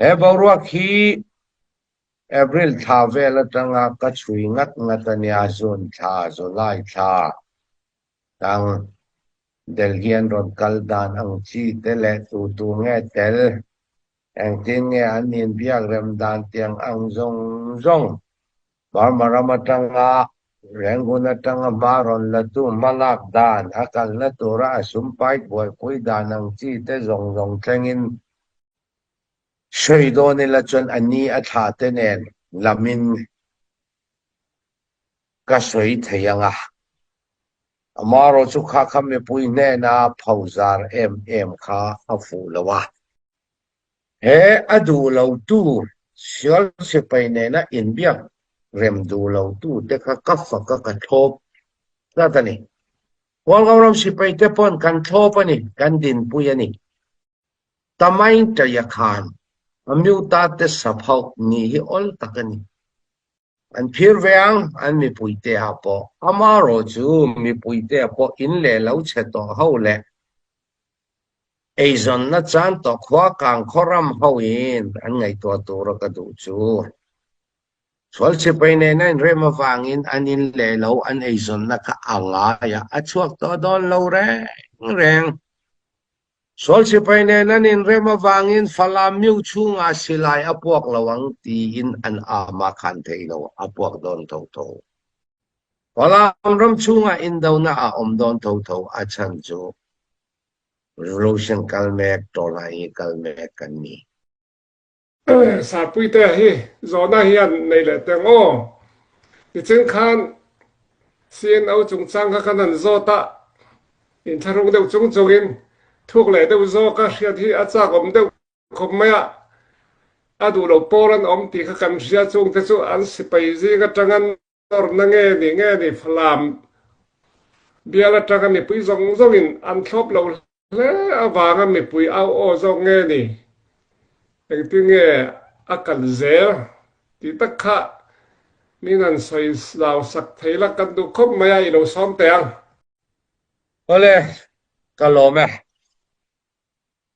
Ebaruaki April thavela tanga kachui ngatania zon tha zolai tha tang delhian ron kaldan ang chi tele tu nge tel ang tin nge anin biak rem dan tiang ang zong marmarama tanga renguna tanga maron latu malak dan akal na tura asumpai boy pui dan ang chi te zong tengin Shaido nila chun ani at hatenen lamin kasoi thayanga amaro chu kha khame pui ne na phauzar kha afulawa he adu lo tu sial se paine na inbiak rem du lo tu te kha kafa ka thop na tani wal gawram si pai te pon kan thop ani kan din pui ani tamai ta yakhan Amiuta te saphauk ni hi ol takani an phirveang an mi puite apo amaro chu mi puite apo in le lo cheto haule eizon na chan to khwa kang khoram hawin an ngai to tura ka du chu sol che paine na re ma wangin anin le lo an eizon na ka anga ya achuak to don lo reng Sol si paine nanin rema wangin falamiu chunga silay apuak lawang tiin an ama kante ilo apuak don tau. Falam chunga indaw na don tau achan jo. Revolution kalmek tolay kalmek kanni. Sa pui te hi zona hian nei le teng o. Ti chen khan sien au chung chang ka kanan zota. In tharung deu chung chungin thuốc lệ đâu do các xe thì cha cũng đâu không mấy đủ đầu poran om thì các cam xe chung thế số ăn sẽ phải gì các trang ăn rồi nghe đi làm bia là trang ăn thì bây giờ in ăn khóc lâu lẽ vàng ăn thì bây ao do nghe đi cái tiếng nghe cần dễ thì tất cả mình ăn xoay lao sắc thấy là cần đủ không mấy ai đâu xóm tiền Ole kalome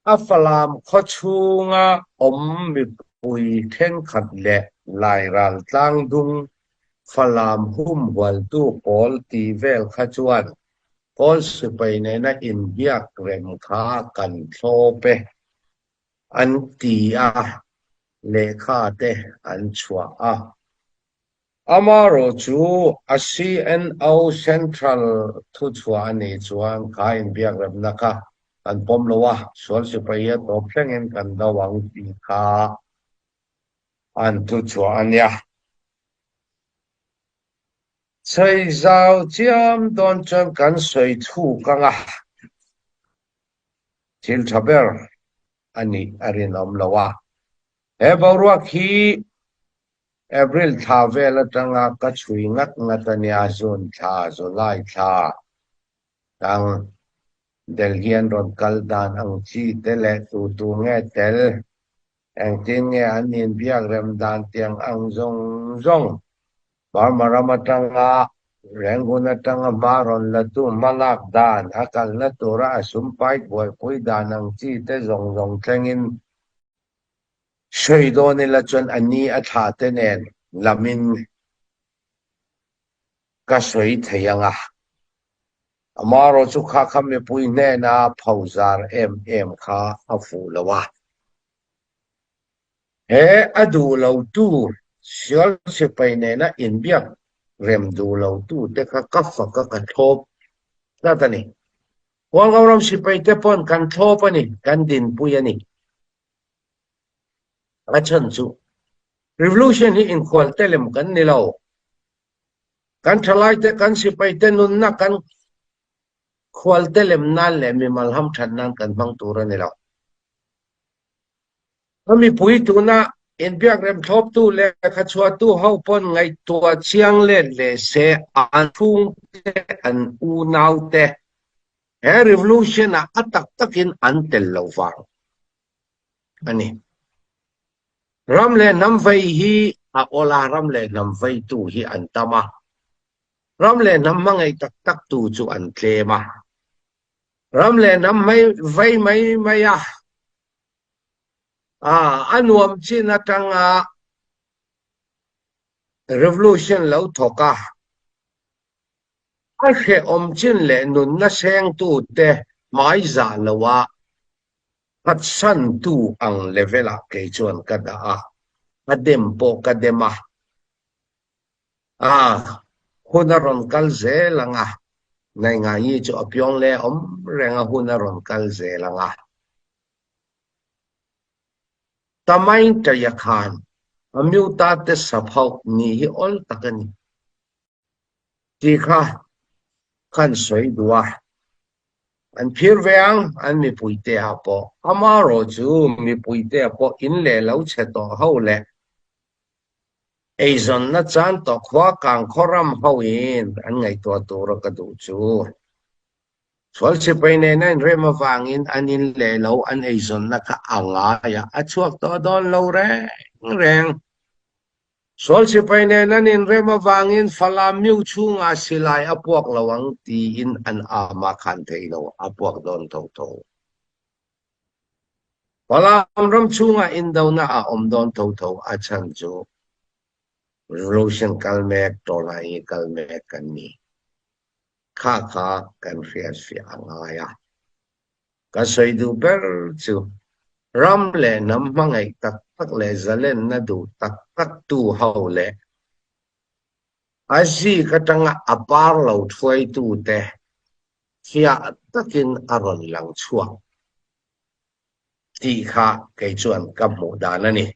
Afalam khochunga mi pui then khat le lai ral tang dung falam hum wal tu pol ti vel khachuan pol sipaine na inbiak rem kha kan thope an ti a le kha te an chwa a amaro chu CNO central thu chwa ni chuan kha inbiak rem na kha an pom lowa sol se paya to phengen kan dawang ti kha an tu chuan ya chei zau chiam don chan kan soi thu kanga til thaber ani arinom lowa he borwa khi April thavela tanga ka chui ngatania zon tha zolai tha tang delhian ron kaldan ang chi tele tu nge tel ang tin nge anin biak rem dan tiang ang zong marmarama tanga renguna tanga maron latu malak dan akal na tura asumpai boy pui dan ang chi te zong tengin shaido nila chun ani at hatenen lamin kasoi thayanga amaro chu kha khame pui ne na phauzar kha afulawa he adu lo tu sial se paine na inbiak rem du lo tu te kha kafa ka thop na tani wal gawram si pai te pon kan thop ani kan din pui ani achan chu revolution hi in khwal telem kan nilo kan thalai te kan si pai te nun na kan khwal telem nan le mi malham than nan kan bang tura ni law ami pui tu na in biak rem thop tu le kha chua tu hau pon ngai tua chiang le se an thung te an u nau te he revolution a atak takin an tel lo wang ani ramle nam vai hi a ola ramle nam vai tu hi an tama ramle nam mangai tak tu chu an tlema ramle nam mai vai mai maya อันวมจินตังrevolution แล้วทกะอันเขอมจินเลนุนนะเซงตูเตไม้จาลวะพัดสันตูอังเลเวลาเกจวนกะดาอเดมโปกะเดมาคุณรอนกัลเซลังในงานนี้จะอภิองเลแรงคุณรอนกัลเซลังทำไมจะอยากขันมิวตาเตสภาวนี้อลตะกันที่ข้าขันสวยดัวอันพิรเวียงอันมีปุยเตะปออามาโรจูมีปุยเตะปออินเล่แล้วเชตอเฮาเล่ไอซอนนัดจันตอขวากังขรำเฮาอินอันไงตัวรกดูจูส่วนสิไปในนั้นเรื่องมาฟังอินอันอินเล่แล้วอันไอซอนนักอ่างอ่ะช่วงตัวโดนเราแรงส่วนสิไปในนั้นอินเรื่องมาฟังอินฟลามิวชุงสิลายพวกระวังตีอินอันมาคันเทโลพวกโดนโตฟลามรำชุงอินดาวน่าโดนโตฉันจูrevolution กัลเมกตัวไหนกัลเมกกันนี้ข้ากันเฟียงก็สวยดูเบลจูรำเล่นน้ำมังไอตักเล่จะเล่นน่าดูตักตูเฮาเล่อาชีก็ตั้งปาร์เราช่วยตูเตะเสียตักินอารมณ์หลังช่วงที่ข้าเกยจวนกับหมู่ดานั่นนี่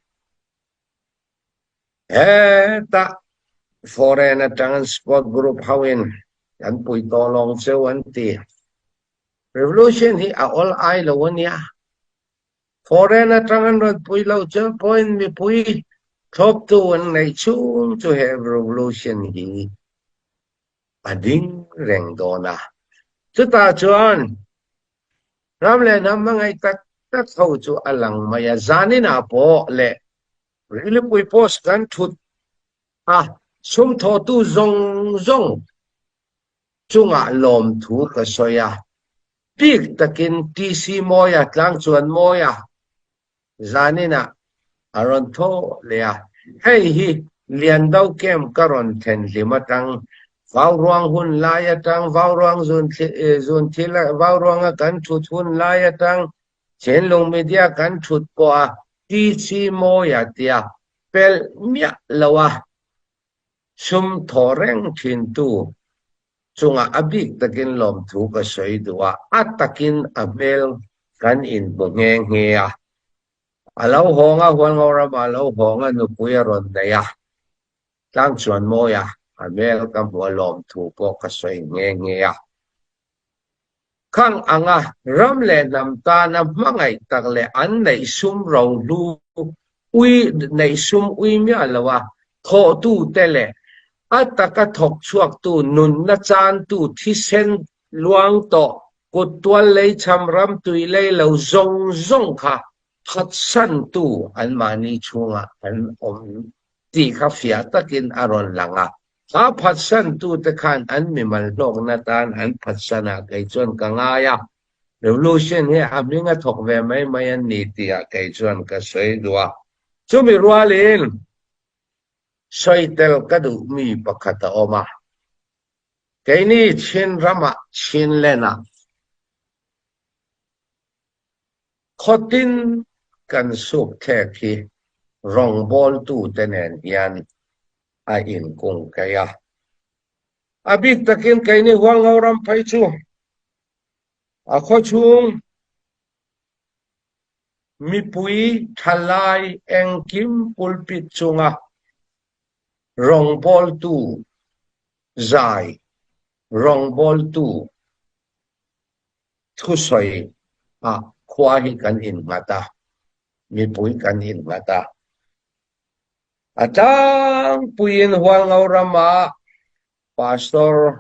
ตา foreign transport group เฮาเองอันปุยตอลองเซวันตี revolution ที่all I แล้ววันนี้ foreign transport ปุยเราเจอ point มีปุยทบทวนในช่วง to have revolution ที่อดิ่งแรงโดนะจุดตาจวนรำเลยน้ำมังไอตักเขาจูอลังมายาจานินาโปเล่หรือปุยโพสกันทุดชุมทอตูจงจุงลมถูกสอยปีกตะกินทีซีโมยตลังจวนโมยจานินาอารอนโตเลียให้ฮีเลียนดาวเกมกรอนเทนลิมาตังวาวรวงหุ่นลายตังวาวรวงจุนที่ละวาวรวงกันชุดหุ่นลายตังเชนลงมีเดียกันชุดปัวทีซีโมยเตียเปลเมียละวะชุมทอเร่งทินตูจุงอบิกตะกินลมถูกสวยดัวตะกินอเบลกันอินบุงเงียเราหงหวนเรามาเราหงนุปุยรอนเดียตั้งส่วนโมยอเบลกับหัวลมถูกปกสวยเงียข้างรำเล่นำตาน้ำมังไอตักเล่อันในซุมเราดูในซุมมีอะไรวะโทตูเตเล่ตะกะทกชวกตูนุนนะจานตูที่เส้นลวงโตกดตัวเลยชำรำตุยเลยเราจงค่ะพัดสันตูอันมานีชงอันตีข้าเฟียตะกินอารอนหลังพัดสันตูตะขันอันมีมันโลกนาตานอันพัดสนาไกจวนกังrevolution เฮอาบิงะทกเวไม่ยันนีติไกจวนก็สวยดัวจุมีรัวลินสวยเตลกดูมีปะขัดออกมาแกนี่ชินรำชินเลนะขดินกันสุกแค่ที่รองบอลตูเตเนนยันอินกงกายาบิกตะกินแกนี่หวังเอารำไปชูขอชุงมีปุยทลายเองกิมปุลปิดชุงรองบอลตูใจรองบอลตูทุสอยควาฮิกันอินมาตามีปุยกันอินมาตาอาจารย์ปุยินหวังเอารามาพาสตอร์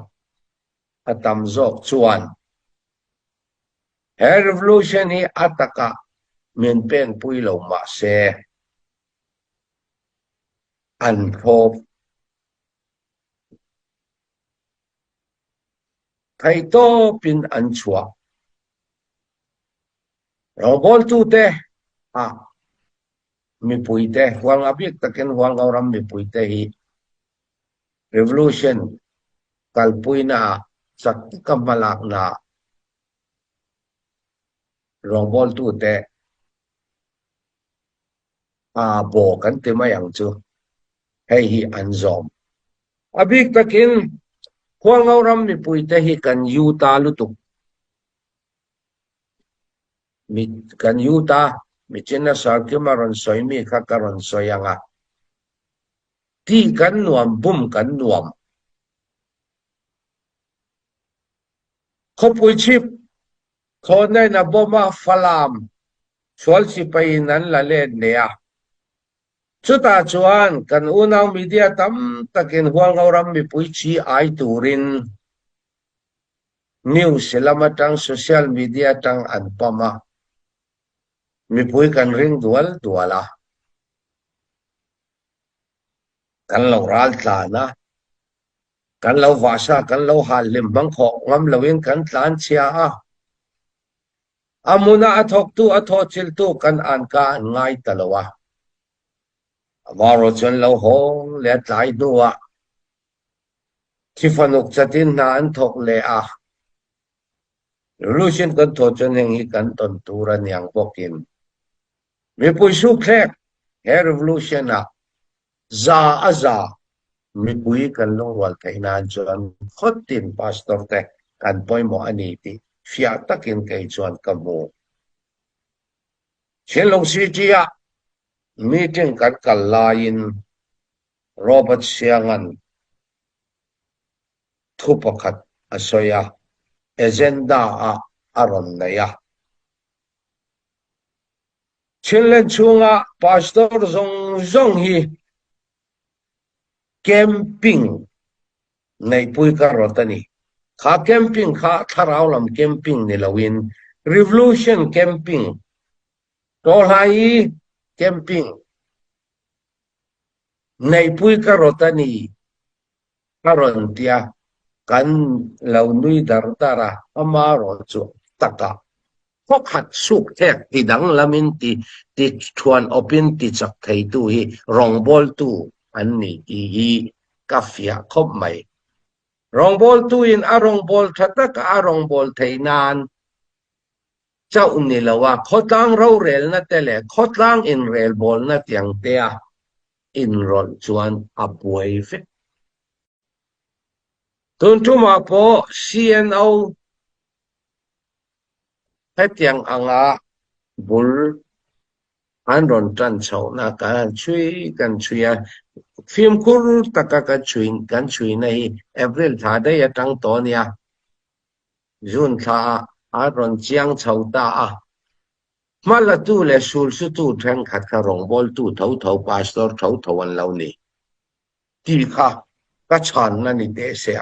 ตัมจอกชวนrevolution นี้ตะกะมันเป็นปุยลงมาเสอันพบใครโตเป็นอันชัวเราบอลตูเต mi puite huang abik takin huang auram mi puite hi revolution kalpuina sakti kamalak na rongbol tu te bo kan te mayang chu hei hi anzom abik takin huang auram mi puite hi kan yuta lutuk mi kan yuta mi china sarkimaron soimi khakaron soyanga ti kan nuam bum kan nuam khopui chip khonai na boma falam swal si painan la le nea chuta chuan kan unaw media tam takin huang auram mi pui chi ai turin news selamatang social media tang anpama mi pui kan ring dual duala kan lo ral tla na kan lo vasa kan lo halim bang kho ngam lawin kan tlan chia amuna athok tu athochil tu kan an ka ngai talawa amaro chon lo hong le tlai nuwa thifanuk chatin na an thok le revolution kan tho chon heng hi kan ton turan yang bokin mi pui su khlek he revolution za aza mi pui kan long wal thainan chuan khotin pastor te kan poimo ani ti fia takin kai chuan kamu chelong si chia meeting kan kalain Robert Siangan thupakat asoya agenda aron naya chinlen chunga pastor zong hi camping nei pui ka rotani kha camping kha tharawlam camping ni lawin revolution camping to lai camping nei pui ka rotani karon tia kan lawnui dardara amaro chu taka phokhat suk thek ti dang lamin ti thuan opin ti chak thei tu hi rongbol tu anni ti hi kafia khop mai rongbol tu in arongbol thatak arongbol theinan chau ni lawa khotang ro rel na tele khotang in rel bol na tiang tea in rol chuan apuai fe tun tuma po CNO hetiang anga bul anron tran chau na kan chui phim kur taka ka chui nei April tha dai atang to nia June tha aron chiang chau ta mala tu le sul su tu thang khat ka rong bol tu thau pastor thau an lo ni ti kha ka chan na ni te se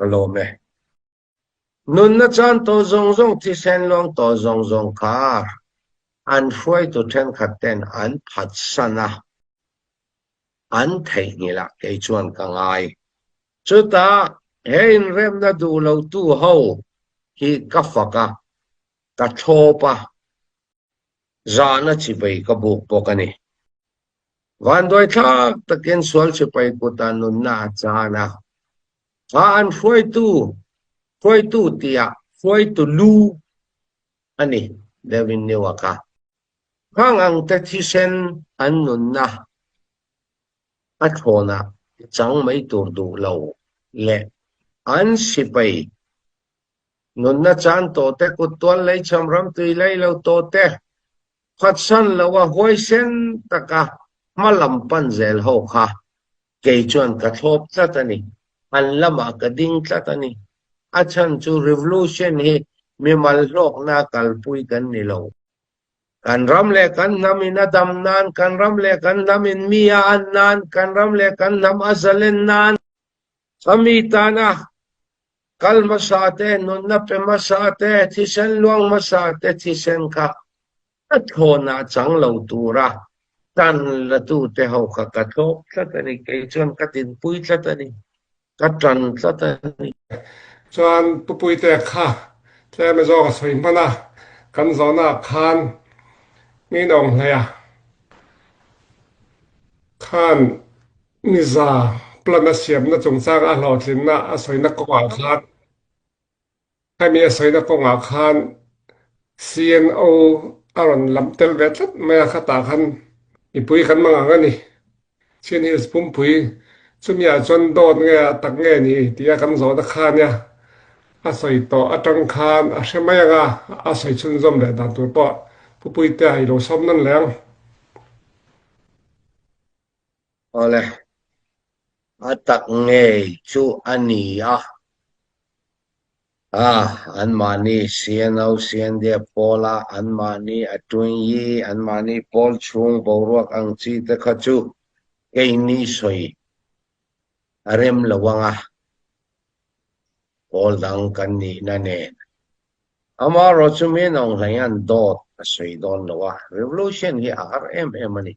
alo me nun na chan to zong ti sen long to zong kar an foi to thang khat ten an phat sana an thei ni la ke chuan ka ngai chuta hein rem na du lo tu ho hi ka faka ka thopa zana chi bai ka buk pokani van doi thak takin swal chi pai ko ta nun na chana an foi tu tia foi tu lu ani devin newaka hang ang te thi sen an nun na athona chang mai tur du lo le an si pai nun na chan to te ku twan lai chamram tui lai lo to te khatsan lawa hoi sen taka malam pan zel ho kha ke chuan ka thop tlatani an lama ka ding tlatani achan chu revolution hi mi mal lok na kalpui kan ni lo kan ram le kan namin adam nan kan ram le kan namin mia an nan kan ram le kan nam azalen nan samitana kal masate nun na pe masate tisen luang masate tisen ka at hona chang lo tura tan la tu te ho ka ka thok tlatani ke chuan ka tin pui tlatani ka tran tlatani chuan pupui te kha tle me zo ka soi mana kan zo na khan mi nong hle ข้านนิซาปลานาเสียมนะจงสร้างอาหลอดลินนะอาศัยนักกงอาคารให้มีอาศัยนักกงอาคารเซียนเอาอารอนลำเตลเวทัดไม่อาคตาคันอีปุยคันมังอันนี่เช่นนี้ปุ่มปุยสุมยาจนโดนเงาตักเงนี่ที่อากันโซตะคานเนี่ยอาศัยต่ออัตังคานอาเชไม่ยังอาศัยชุนจอมเลยดันตัวต่อผู้ปุยแต่ให้เราซ้อมนั่นแหละoleh atak nge chu ani an mani sianau sian de pola an mani atun yi an mani pol chung boruak ang chi te khachu ke ni soi arem lawanga pol dang kan ni na ne ama ro chu me nong layan dot soi don lawa revolution hi rmm ani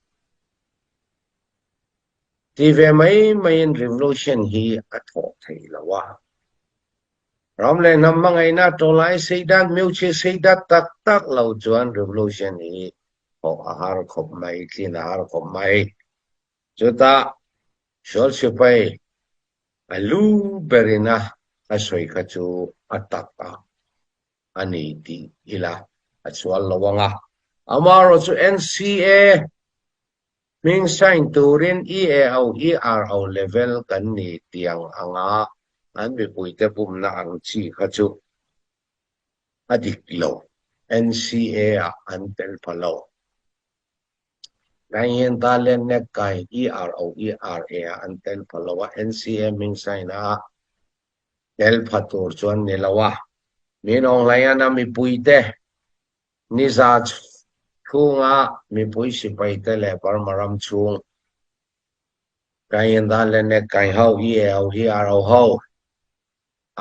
ti ve mai in revolution hi athok thei lawa ram le nam mangai na tolai seidat miuchi seidat tak tak lo chuan revolution hi ho ahar khop mai tlin ahar khop mai chuta shol sipai alu berina asoi khachu ataka ani ti ila achwal lawanga amaro chu NCA ming sign turin EAO ERO level kan ni tiang anga an be puite pum na ang chi khachu adik lo NCA an tel phalo ngayen talen ne kai ERO ERA an tel phalo NCA ming sign a tel phatur chuan nelawa minong layana mi puite ni za khunga mi pui sipai te le parmaram chung ngayen talen ne kai hau EAO ERO hau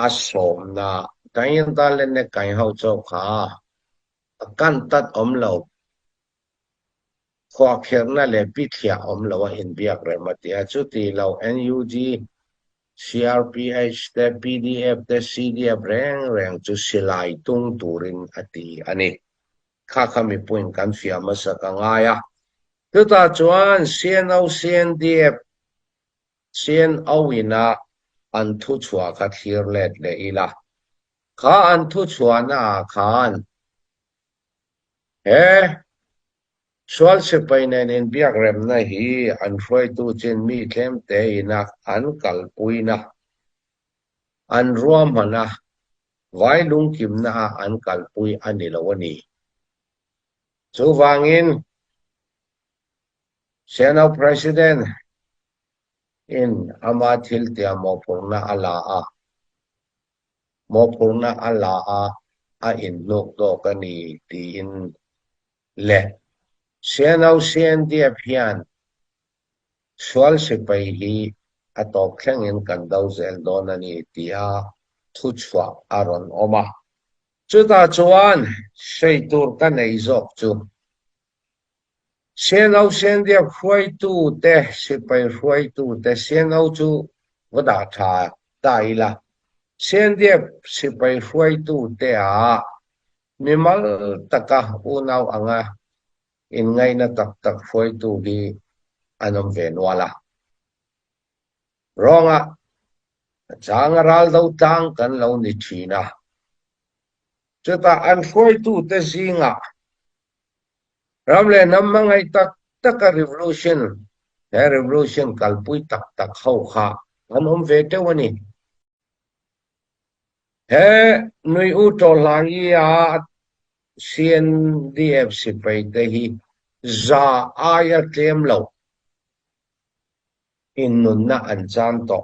asom na ngayen talen ne kai hau chok kha kan tat omlo khwa kherna le pithia omlo in biak rematia chuti lo NUG CRPH te PDF te CDF reng chu silai tung turin ati ani kha khami point kan fia masaka ngaya tuta chuan CNO CNDF CNO ina an thu chua kha thir let le ila kha an thu chua na khan swal se painen in biak rem na hi an hroi tu chen mi thlem te ina an kalpuina an ruam hana vai lung kim na an kalpui ani lawani chu wangin Senate President in amathil te mopurna ala a in lok do kani ti in le Senau CNDF hian swal sipai hi atok thlengin kan dau zel don ani tia thu chwa aron oma chuta chuan seitur ka nei zok chu Senau CNDF huai tu te sipai huai tu te Senau chu wada tha taila CNDF sipai huai tu te mimal taka unaw anga in ngay na tak foi tu hi anom venwala ronga changaral dau tang kan lo ni thina chuta an foi tu te zinga ramle namangai tak revolution kalpui tak khau kha anom ve te wani nui u to langi CNDF sipai te hi za aya tlem lo in nun na an chan to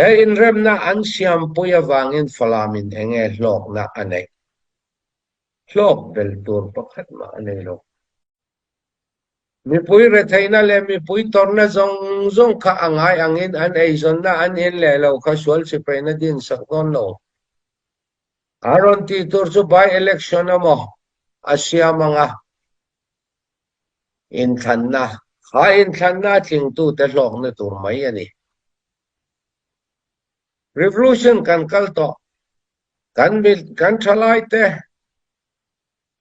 in rem na an siam puya wangin falamin enge hlok na anei hlok bel tur pakhat ma anei lo mi pui re thaina le mi pui torna zong kha angai angin an ei zon na an in le lo kha swal sipai na din sak don lo aron ti tur chu by election amo asia manga in thanna thing tu te hlok na tur mai ani revolution kan kal to kan thalai te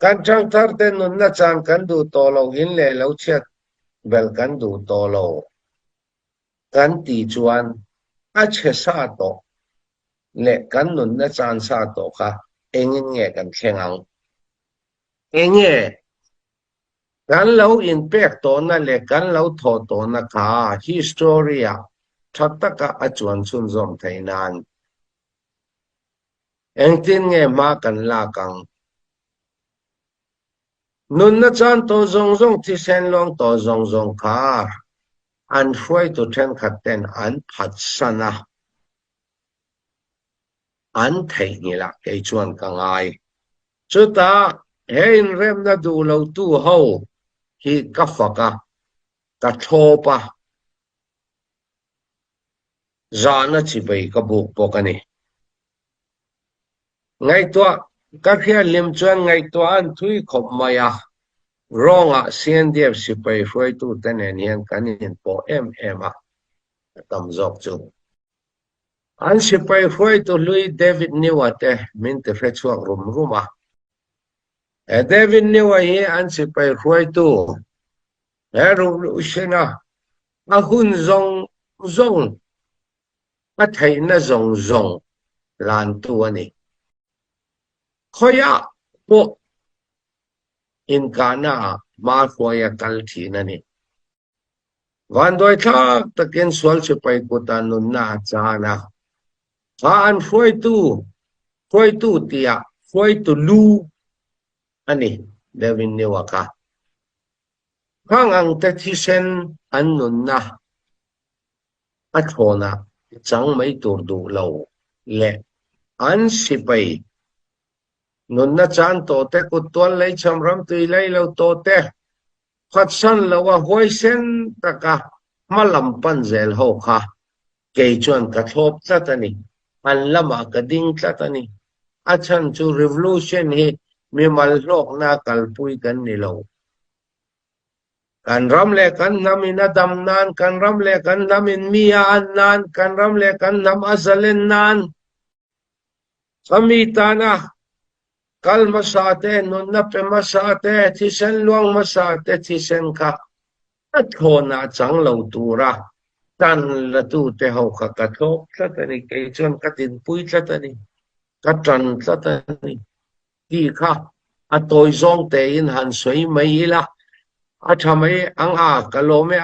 กันจังทัรเตนุนนะจานกันดูโตเราหินเลยเราเช็ดเบลกันดูโตเรากันตีจวนอาเชซาโตเละกันนุนนะจานซาโตค่ะเองเงี้ยกันแข่งเอาเองเงี้ยกันเราอินเปกโตนั่นเละกันเราทอโตนะค่ะฮิสตอเรียทัตตะกะอจวนสุนซอมไทยนานเองตินเงี้ยมากันลากังนุนนะจานโตซงซงที่เซนลองโตซงซงค่ะอันช่วยตัวเทนขัดเต็นอันพัดสนะอันไทยนี่ละไอชวนกังไงจุดตาเห็นเริ่มน่าดูเราตู้เฮาที่กัฟกะกะโชปะจานะจิไปกบุกปกันนี่ไงตัวก็แค่ลิมจวนไงตัวอันทุยขบมายาร้องอ่ะเสียงเดียบสิไปช่วยตู้เต็นเนียนกันเห็นปอเอ็มอ่ะตำจอกจูอันสิไปช่วยตู้ลุยเดวิดนิวะเตมินเตเฟชวกรุมอ่ะเดวิดนิวะเฮอันสิไปช่วยตู้รู้ชนะอาหุ่นซงอาไทยน่ะซงลานตัวนี่ขอยะพวกอินกานามาขอยะกัลทีนั่นนี่วันโดยถ้าตะเกียนสวลสิไปกุตานุนนาจานะอันช่วยตู้เตียช่วยตู้ลูอันนี้เดวินเนวะค่ะข้างอังเตที่เซนอันนุนนะอัทโหนะจังไม่ตูดูเราและอันสิไปนุนนะจานโตเตกุตัวเลยชำรำตุยเลยเราโตเตขัดสันเราว่าห้วยเส้นตะกะมาลำปันเซลโฮค่ะเกยจวนกระทบตะตานี่อันละมากระดิ่งตะตานี่อาชันจู revolution เฮมีมาลโลกนากัลปุยกันนี่เราการรำเลกันนำอินาดำนานการรำเลกันนำอินมีอันนานการรำเลกันนำอัซเลนนานสมีตานะกัลมาสาเตนุนนับมาสาเตที่เซนลวงมาสาเตที่เซนค่ะอัดโหนาจังเหล่าตัวระตันละตูเตหอกกระทบซะตานี่เกยจวนกระตินปุยซะตานี่กระจันซะตานี่ที่ค่ะอัตโตยซองเตยินหันสวยไม่ละอาทำไมอังอากะโลไม่